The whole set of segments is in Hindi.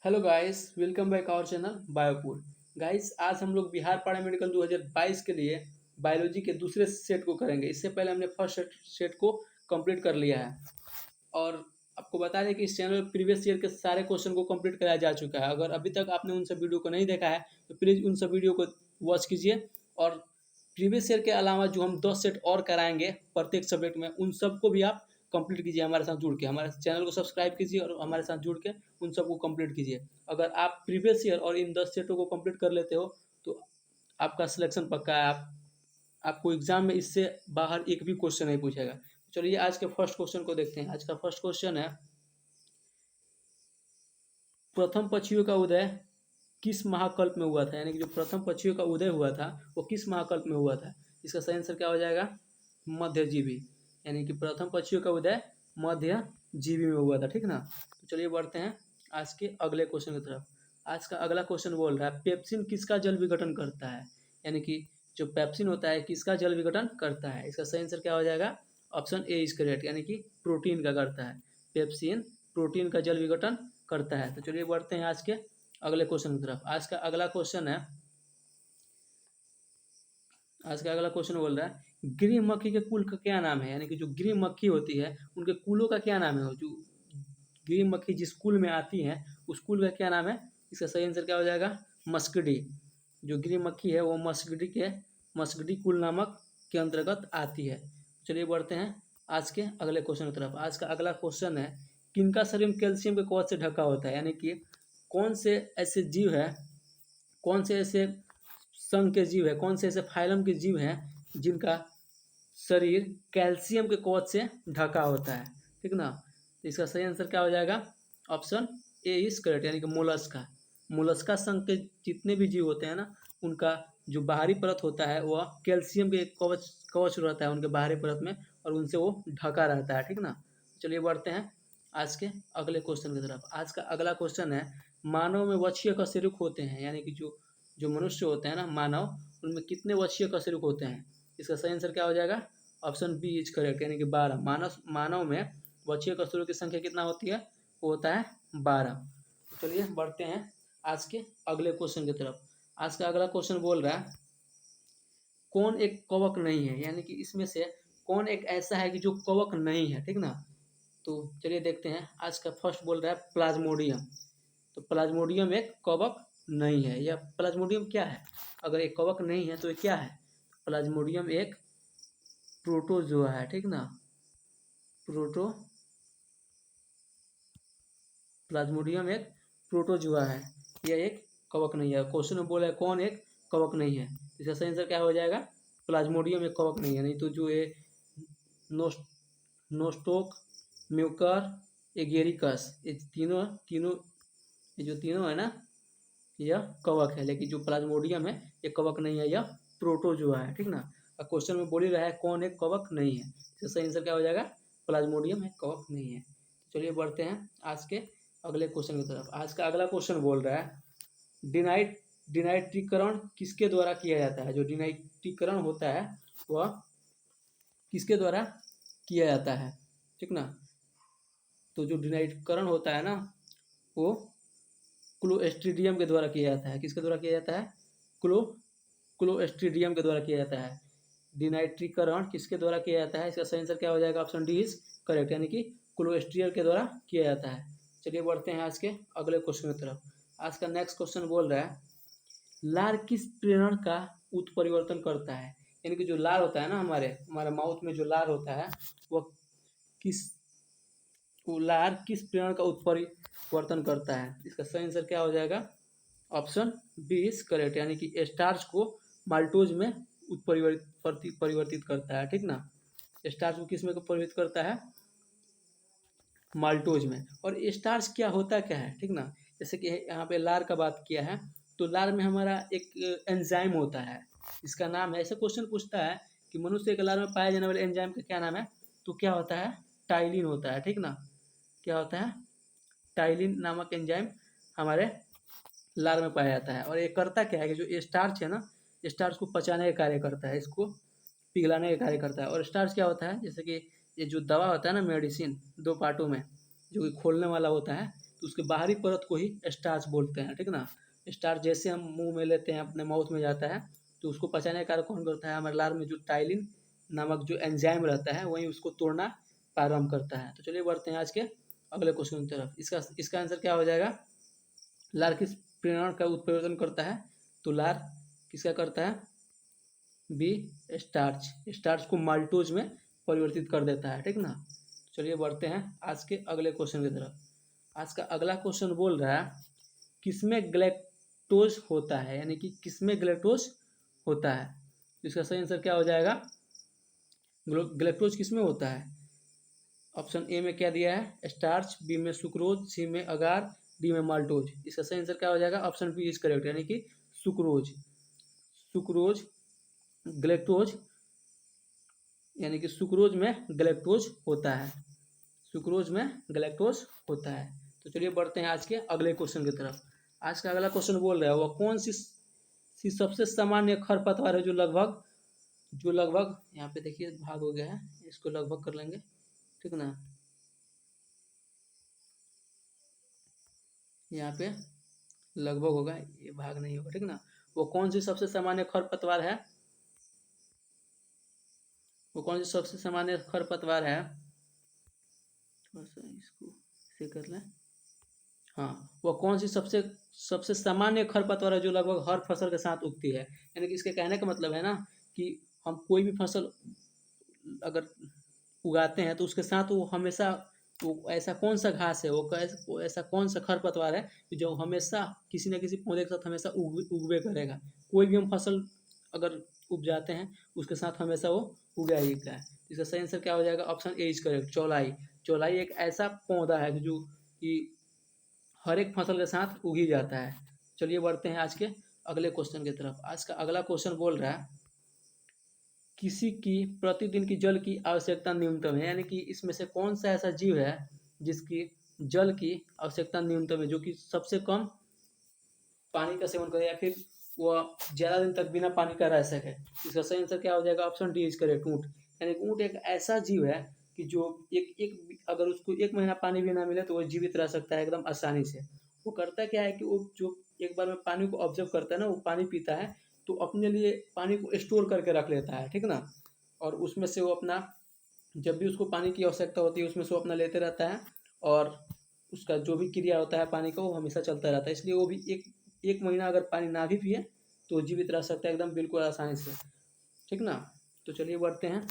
Hello guys, welcome back our channel बायोपुर। गाइस, आज हम लोग बिहार पैरामेडिकल 2022 के लिए बायोलॉजी के दूसरे सेट को करेंगे। इससे पहले हमने फर्स्ट सेट को कंप्लीट कर लिया है और आपको बता दें कि इस चैनल पर प्रीवियस ईयर के सारे क्वेश्चन को कंप्लीट कराया जा चुका है। अगर अभी तक आपने उन सब वीडियो को नहीं देखा है तो प्लीज़ उन सब वीडियो को वॉच कीजिए। और प्रीवियस ईयर के अलावा जो हम 10 सेट और कराएंगे प्रत्येक सब्जेक्ट में, उन सबको भी आप कंप्लीट कीजिए हमारे साथ जुड़ के। हमारे चैनल को सब्सक्राइब कीजिए और हमारे साथ जुड़ के उन सबको कंप्लीट कीजिए। अगर आप प्रीवियस ईयर और इन 10 सेटों को कंप्लीट कर लेते हो तो आपका सिलेक्शन पक्का है। आपको एग्जाम में इससे बाहर एक भी क्वेश्चन नहीं पूछेगा। चलिए आज के फर्स्ट क्वेश्चन को देखते हैं। आज का फर्स्ट क्वेश्चन है, प्रथम पक्षियों का उदय किस महाकल्प में हुआ था? यानी कि जो प्रथम पक्षियों का उदय हुआ था वो किस महाकल्प में हुआ था? इसका सही आंसर क्या हो जाएगा? मध्यजीवी। यानी कि प्रथम पक्षियों का उदय मध्यजीवी में हुआ था। ठीक ना। तो चलिए बढ़ते हैं आज के अगले क्वेश्चन की तरफ। आज का अगला क्वेश्चन बोल रहा है, पेप्सिन किसका जल विघटन करता है? यानी कि जो पेप्सिन होता है किसका जल विघटन करता है? इसका सही आंसर क्या हो जाएगा? ऑप्शन ए इज करेक्ट, यानी कि प्रोटीन का करता है। पेप्सिन प्रोटीन का जल विघटन करता है। तो चलिए बढ़ते हैं आज के अगले क्वेश्चन की तरफ। आज का अगला क्वेश्चन है, आज का अगला क्वेश्चन बोल रहा है, गृह मक्खी के कुल का क्या नाम है? यानी कि जो गृह मक्खी होती है उनके कुलों का क्या नाम है? जो गृह मक्खी जिस कुल में आती है उस कुल का क्या नाम है? इसका सही आंसर क्या हो जाएगा? मस्कडी। जो गृह मक्खी है वो मस्कडी कुल नामक के अंतर्गत आती है। चलिए बढ़ते हैं आज के अगले क्वेश्चन की तरफ। आज का अगला क्वेश्चन है, किनका शरीर कैल्शियम के कवच से ढका होता है? यानी कि कौन से ऐसे जीव है, कौन से ऐसे संघ के जीव है, कौन से ऐसे फाइलम के जीव हैं जिनका शरीर कैल्शियम के कवच से ढका होता है? ठीक ना। तो इसका सही आंसर क्या हो जाएगा? ऑप्शन ए इज करेक्ट, यानी कि मोलस्का। मोलस्का संघ के जितने भी जीव होते हैं ना, उनका जो बाहरी परत होता है वह कैल्शियम के कवच कवच रहता है उनके बाहरी परत में, और उनसे वो ढका रहता है। ठीक ना। चलिए बढ़ते हैं आज के अगले क्वेश्चन की तरफ। आज का अगला क्वेश्चन है, मानव में वक्षीय कशेरुक होते हैं? यानी कि जो जो मनुष्य होते हैं ना मानव, उनमें कितने वक्षीय कशेरुक होते हैं? इसका सही आंसर क्या हो जाएगा? ऑप्शन बी इज करेक्ट, यानी कि 12। मानव में वक्षीय कशेरुक की संख्या कितना होती है? वो होता है 12। चलिए बढ़ते हैं आज के अगले क्वेश्चन की तरफ। आज का अगला क्वेश्चन बोल रहा है, कौन एक कवक नहीं है? यानी कि इसमें से कौन एक ऐसा है कि जो कवक नहीं है? ठीक ना। तो चलिए देखते हैं। आज का फर्स्ट बोल रहा है प्लाज्मोडियम। तो प्लाज्मोडियम एक कवक नहीं है। यह प्लाज्मोडियम क्या है? अगर एक कवक नहीं है तो ये क्या है? प्लाज्मोडियम एक प्रोटोजोआ है। ठीक ना। प्रोटो प्लाज्मोडियम एक प्रोटोजोआ है। यह एक कवक नहीं है। क्वेश्चन में बोला है कौन एक कवक नहीं है, इसका सही आंसर क्या हो जाएगा? प्लाज्मोडियम एक कवक नहीं है। नहीं तो जो ये नोस नोस्टोक, म्यूकर, एगेरिकस, ये तीनों तीनों ये जो तीनों है ना, यह कवक है। लेकिन जो प्लाज्मोडियम है ये कवक नहीं है, यह प्रोटोजोआ है। ठीक ना। और क्वेश्चन में बोल ही रहा है कौन एक कवक नहीं है, इसका सही आंसर क्या हो जाएगा? प्लाज्मोडियम एक कवक नहीं है। चलिए बढ़ते हैं आज के अगले क्वेश्चन की तरफ। आज का अगला क्वेश्चन बोल रहा है, डिनाइट्रीकरण किसके द्वारा किया जाता है? जो डिनाइट्रीकरण होता है वह किसके द्वारा किया जाता है? ठीक ना। तो जो डिनाइट्रीकरण होता है ना, वो क्लोस्ट्रीडियम के द्वारा किया जाता है। किसके द्वारा किया जाता है? क्लो क्लोस्ट्रीडियम के द्वारा किया जाता है। डिनाइट्रीकरण किसके द्वारा किया जाता है? इसका सही आंसर क्या हो जाएगा? ऑप्शन डी इज करेक्ट, यानी कि क्लोस्ट्रियल के द्वारा किया जाता है। चलिए बढ़ते हैं आज के अगले क्वेश्चन की तरफ। आज का नेक्स्ट क्वेश्चन बोल रहा है, लार किस प्रेरण का उत्परिवर्तन करता है? यानी कि जो लार होता है ना, हमारे माउथ में जो लार होता है वह किस लार किस प्रेरण का उत्परिवर्तन करता है? इसका सही आंसर क्या हो जाएगा? ऑप्शन बी इज करेक्ट, यानी कि स्टार्च को माल्टोज में परिवर्तित करता है। ठीक ना। स्टार्च को किस में परिवर्तित करता है? माल्टोज में। और स्टार्च क्या होता क्या है? ठीक ना। जैसे कि यहाँ पे लार का बात किया है, तो लार में हमारा एक एंजाइम होता है, इसका नाम है, ऐसे क्वेश्चन पूछता है कि मनुष्य के लार में पाए जाने वाले एंजाइम का क्या नाम है? तो क्या होता है? टाइलिन होता है। ठीक ना। क्या होता है? टाइलिन नामक एंजाइम हमारे लार में पाया जाता है। और ये करता क्या है कि जो स्टार्च है ना, स्टार्च को पचाने का कार्य करता है, इसको पिघलाने का कार्य करता है। और स्टार्च क्या होता है? जैसे कि ये जो दवा होता है ना, मेडिसिन, दो पार्टों में, जो कि खोलने वाला होता है, तो उसके बाहरी परत को ही स्टार्च बोलते हैं, ठीक ना। स्टार्च जैसे हम मुंह में लेते हैं, अपने माउथ में जाता है, तो उसको पचाने का कार्य कौन करता है, हमारे लार में जो टाइलिन नामक जो एंजाइम रहता है वही उसको तोड़ना प्रारंभ करता है। तो चलिए बढ़ते हैं आज के अगले क्वेश्चन की तरफ। इसका आंसर क्या हो जाएगा, लार किस प्रेरण का उत्प्रेरण करता है, तो लार किसका करता है, बी स्टार्च, स्टार्च को माल्टोज में परिवर्तित कर देता है, ठीक ना। चलिए बढ़ते हैं आज के अगले क्वेश्चन की तरफ। आज का अगला क्वेश्चन बोल रहा है किसमें ग्लैक्टोज होता है, यानी कि किसमें ग्लैक्टोज होता है। इसका सही आंसर क्या हो जाएगा, ग्लैक्टोज किसमें होता है। ऑप्शन ए में क्या दिया है, स्टार्च, बी में सुक्रोज, सी में अगार, डी में माल्टोज। इसका सही आंसर क्या हो जाएगा, ऑप्शन बी इज करेक्ट, यानी कि सुक्रोज। सुक्रोज ग्लैक्टोज, यानी कि सुक्रोज में ग्लैक्टोज होता है, सुक्रोज में ग्लैक्टोज होता है। तो चलिए बढ़ते हैं आज के अगले क्वेश्चन की तरफ। आज का अगला क्वेश्चन बोल रहा है वह कौन सी सबसे सामान्य खरपतवार है जो लगभग यहाँ पे देखिए भाग हो गया है, इसको लगभग कर लेंगे, ठीक ना। यहाँ पे लगभग होगा, ये भाग नहीं होगा, ठीक ना। वो कौन सी सबसे सामान्य खरपतवार है, वो कौन सी सबसे सामान्य खरपतवार है, थोड़ा सा इसको से कर लें। हाँ, वह कौन सी सबसे सबसे सामान्य खरपतवार है जो लगभग हर फसल के साथ उगती है। यानी कि इसके कहने का मतलब है ना कि हम कोई भी फसल अगर उगाते हैं तो उसके साथ वो हमेशा, वो ऐसा कौन सा घास है, वो ऐसा कौन सा खरपतवार है जो हमेशा किसी न किसी पौधे के साथ हमेशा उगवे करेगा। कोई भी हम फसल अगर उपजाते हैं उसके साथ हमेशा वो उगा ही उगता है। इसका सही आंसर क्या हो जाएगा, ऑप्शन ए इज करेक्ट, चौलाई। चौलाई एक ऐसा पौधा है जो कि हर एक फसल के साथ उग ही जाता है। चलिए बढ़ते हैं आज के अगले क्वेश्चन की तरफ। आज का अगला क्वेश्चन बोल रहा है किसी की प्रतिदिन की जल की आवश्यकता न्यूनतम है, यानी कि इसमें से कौन सा ऐसा जीव है जिसकी जल की आवश्यकता न्यूनतम है, जो कि सबसे कम पानी का सेवन करे या फिर वह ज़्यादा दिन तक बिना पानी का रह सके। इसका सही आंसर क्या हो जाएगा, ऑप्शन डी इज करेक्ट, ऊँट। यानी कि ऊँट एक ऐसा जीव है कि जो एक एक अगर उसको 1 महीना पानी भी ना मिले तो वो जीवित रह सकता है एकदम आसानी से। वो करता क्या है कि वो जो एक बार में पानी को ऑब्जर्व करता है ना, वो पानी पीता है तो अपने लिए पानी को स्टोर करके रख लेता है, ठीक ना। और उसमें से वो अपना जब भी उसको पानी की आवश्यकता होती है उसमें से वो अपना लेते रहता है, और उसका जो भी क्रिया होता है पानी का वो हमेशा चलता रहता है। इसलिए वो भी एक एक महीना अगर पानी ना भी पिए तो जीवित रह सकता है एकदम बिल्कुल आसानी से, ठीक ना। तो चलिए बढ़ते हैं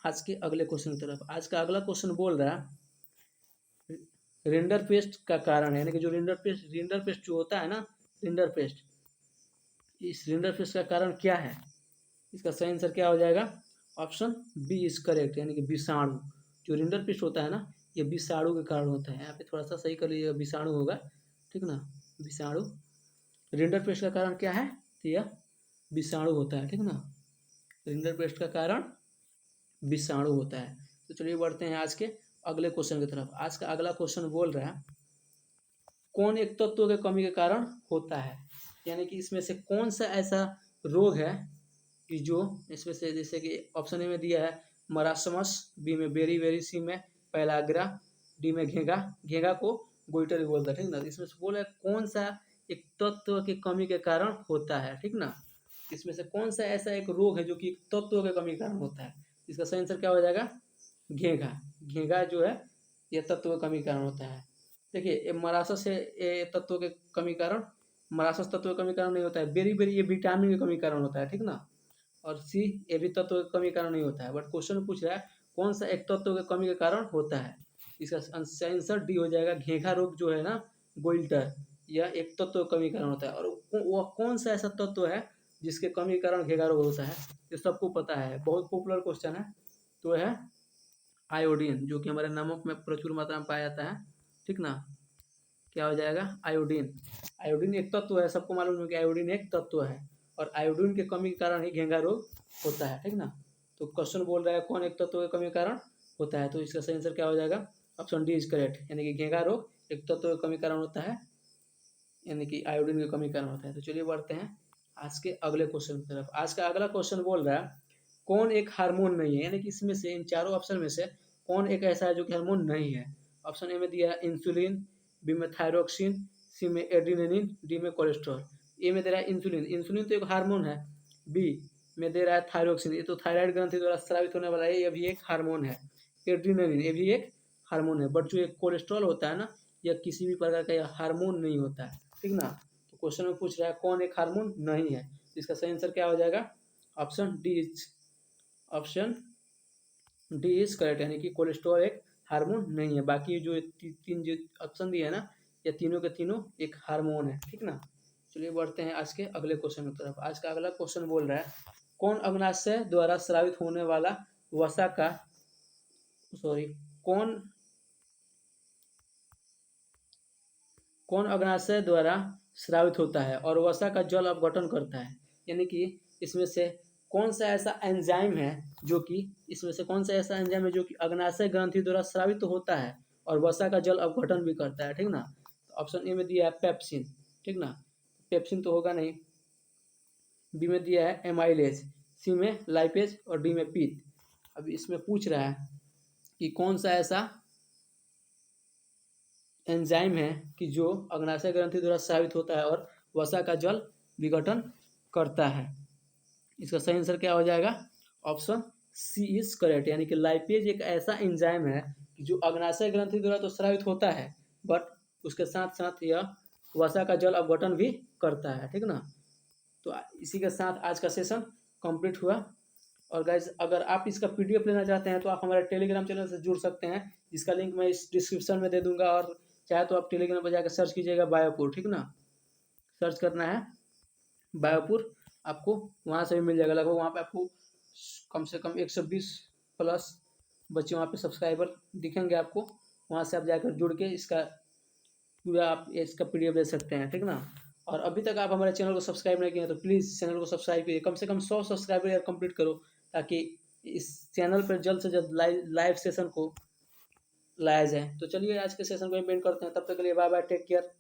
आज के अगले क्वेश्चन की तरफ। आज का अगला क्वेश्चन बोल रहा है रिंडर पेस्ट का कारण है, यानी कि जो रिंडर पेस्ट जो होता है ना, रिंडर पेस्ट, इस रिंडर पेस्ट का कारण क्या है। इसका सही आंसर क्या हो जाएगा, ऑप्शन बी इज करेक्ट, यानी कि विषाणु। जो रिंडर पेस्ट होता है ना, ये विषाणु के कारण होता है। यहाँ पे थोड़ा सा सही कर लीजिएगा, विषाणु होगा, ठीक ना, विषाणु। रिंडर पेस्ट का कारण क्या है, तो यह विषाणु होता है, ठीक ना। रिंडर पेस्ट का कारण विषाणु होता है। तो चलिए बढ़ते हैं आज के अगले क्वेश्चन की तरफ। आज का अगला क्वेश्चन बोल रहा है कौन एक तत्व के कमी के कारण होता है, यानी कि इसमें से कौन सा ऐसा रोग है कि जो इसमें से, जैसे कि ऑप्शन ए में दिया है मरासमस, बी में बेरी, सी में पैलाग्रा, डी में घेंगा, घेंगा को गोइटर भी बोलता है, ठीक ना। इसमें से बोला है कौन सा एक तत्व की कमी के कारण होता है, ठीक ना। इसमें से कौन सा ऐसा एक रोग है जो कि तत्व के कमी के कारण होता है। इसका सही आंसर क्या हो जाएगा, घेंघा। घेंघा जो है ये तत्व के कमी के कारण होता है। देखिए ये मरासस है, ये तत्व के कमी कारण, मरासस तत्व के कमी कारण नहीं होता है। बेरी ये विटामिन की कमी कारण होता है, ठीक ना। और सी ये भी तत्व के कमी के कारण नहीं होता है। बट क्वेश्चन पूछ रहा है कौन सा एक तत्व के कमी के कारण होता है। इसका आंसर डी हो जाएगा, घेंघा रोग जो है ना, गोइल्टर, यह एक तत्व के कमी के कारण होता है। और वह कौन सा ऐसा तत्व है जिसके कमी के कारण घेंघा रोग होता है, ये सबको पता है, बहुत पॉपुलर क्वेश्चन है। तो है आयोडीन, जो कि हमारे नमक में प्रचुर मात्रा में पाया जाता है, ठीक ना। क्या हो जाएगा, आयोडीन। आयोडीन एक तत्व है, सबको मालूम है कि आयोडीन एक तत्व है, और आयोडीन की कमी के कारण ही घेंघा रोग होता है, ठीक ना। तो क्वेश्चन बोल रहा है कौन एक तत्व के कमी के कारण होता है, तो इसका सही आंसर क्या हो जाएगा, ऑप्शन डी इज करेक्ट, यानी कि घेंघा रोग एक तत्व के कमी के कारण होता है, यानी कि आयोडीन की कमी के कारण होता है। तो चलिए बढ़ते हैं आज के अगले क्वेश्चन की तरफ। आज का अगला क्वेश्चन बोल रहा है कौन एक हार्मोन नहीं है, यानी कि इसमें से इन चारों ऑप्शन में से कौन एक ऐसा है जो कि हार्मोन नहीं है। ऑप्शन ए में दिया है इंसुलिन, बी में थायरोक्सिन, सी में एड्रेनालिन, डी में कोलेस्ट्रॉल। ए में दे रहा है इंसुलिन, इंसुलिन तो एक हार्मोन है। बी में दे रहा है थायरोक्सिन, ये तो थायराइड ग्रंथि द्वारा स्रावित होने वाला है, ये भी एक हार्मोन है। एड्रेनालिन ये भी एक हार्मोन है, बट जो एक कोलेस्ट्रॉल होता है ना, यह किसी भी प्रकार का यह हार्मोन नहीं होता है, ठीक ना। तो क्वेश्चन में पूछ रहा है कौन एक हार्मोन नहीं है, इसका सही आंसर क्या हो जाएगा? Option D is option D is correct, यानी कि कोलेस्ट्रॉल एक हार्मोन नहीं है। बाकी जो तीन जो ऑप्शन दिए है ना, ये तीनों के तीनों एक हार्मोन है, ठीक ना। चलिए बढ़ते हैं आज के अगले क्वेश्चन की तरफ। आज का अगला क्वेश्चन बोल रहा है कौन अग्नाशय द्वारा स्रावित होने वाला वसा का सॉरी कौन कौन अग्नाशय द्वारा स्रावित होता है और वसा का जल अपघटन करता है, यानी कि इसमें से कौन सा ऐसा एंजाइम है जो कि इसमें से कौन सा ऐसा एंजाइम है जो कि अग्नाशय ग्रंथि द्वारा स्रावित तो होता है और वसा का जल अपघटन भी करता है, ठीक ना। तो ऑप्शन ए में दिया है पेप्सिन, ठीक ना, पेप्सिन तो होगा नहीं। बी में दिया है एमाइलेज, सी में लाइपेज और डी में पीत। अब इसमें पूछ रहा है कि कौन सा ऐसा एंजाइम है कि जो अग्नाशय ग्रंथि द्वारा स्रावित होता है और वसा का जल विघटन करता है। इसका सही आंसर क्या हो जाएगा? ऑप्शन सी इज करेक्ट, यानी कि लाइपेज एक ऐसा एंजाइम है कि जो अग्नाशय ग्रंथि द्वारा तो स्रावित होता है, बट उसके साथ साथ यह वसा का जल अपघटन भी करता है, ठीक ना। तो इसी के साथ आज का सेशन कंप्लीट हुआ। और गाइज अगर आप इसका पीडीएफ लेना चाहते हैं तो आप हमारे टेलीग्राम चैनल से जुड़ सकते हैं, जिसका लिंक मैं इस डिस्क्रिप्शन में दे दूंगा, और चाहे तो आप टेलीग्राम पर जाकर सर्च कीजिएगा बायोपुर, ठीक ना, सर्च करना है बायोपुर, आपको वहाँ से भी मिल जाएगा। लगभग वहाँ पे आपको कम से कम 120 प्लस बच्चे वहाँ पे सब्सक्राइबर दिखेंगे आपको, वहाँ से आप जाकर जुड़ के इसका पूरा आप इसका पीडीएफ ले सकते हैं, ठीक ना। और अभी तक आप हमारे चैनल को सब्सक्राइब नहीं किए हैं तो प्लीज़ चैनल को सब्सक्राइब कीजिए, कम से कम 100 सब्सक्राइबर यार कंप्लीट करो, ताकि इस चैनल पर जल्द से जल्द लाइव सेशन को लाया जाए। तो चलिए आज के सेशन को एंड करते हैं, तब तक के लिए बाय बाय, टेक केयर।